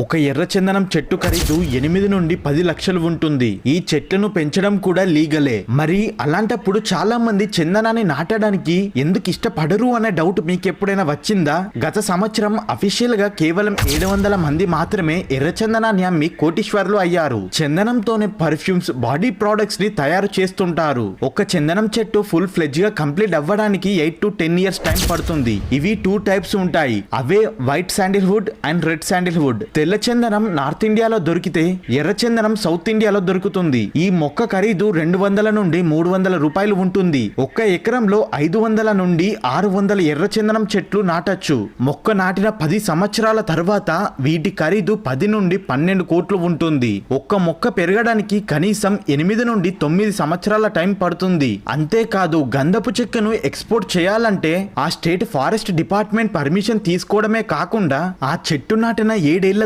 ఒక ఎర్రచందనం చెట్టు ఖరీదు 8 నుండి 10 లక్షలు ఉంటుంది. ఈ చెట్లను పెంచడం కూడా లీగలే. మరి అలాంటప్పుడు చాలా మంది చందనాన్ని నాటడానికి ఎందుకు ఇష్టపడరు అనే డౌట్ మీకు ఎప్పుడైనా వచ్చిందా? గత సంవత్సరం అఫీషియల్ గా కేవలం 700 మంది మాత్రమే ఎర్రచందనాన్ని అమ్మి కోటీశ్వరులు అయ్యారు. చందనంతోనే పర్ఫ్యూమ్స్, బాడీ ప్రొడక్ట్స్ ని తయారు చేస్తుంటారు. ఒక చందనం చెట్టు ఫుల్ ఫ్లెడ్జ్ గా కంప్లీట్ అవ్వడానికి 8 to 10 years టైం పడుతుంది. ఇవి 2 టైప్స్ ఉంటాయి. అవే white sandalwood and red sandalwood. తెల్ల చందనం నార్త్ ఇండియాలో దొరికితే ఎర్ర చందనం సౌత్ ఇండియాలో దొరుకుతుంది. ఈ మొక్క ఖరీదు 200 నుండి 300 రూపాయలు ఉంటుంది. ఒక్క ఎకరంలో 500 నుండి 600 ఎర్ర చందనం చెట్లు నాటచ్చు. మొక్క నాటిన 10 సంవత్సరాల తర్వాత వీటి ఖరీదు 10 నుండి 12 కోట్లు ఉంటుంది. ఒక్క మొక్క పెరగడానికి కనీసం 8 నుండి 9 సంవత్సరాల టైం పడుతుంది. అంతేకాదు గంధపు చెక్కను ఎక్స్పోర్ట్ చేయాలంటే ఆ స్టేట్ ఫారెస్ట్ డిపార్ట్మెంట్ పర్మిషన్ తీసుకోవడమే కాకుండా ఆ చెట్టు నాటిన 7 ఏళ్ల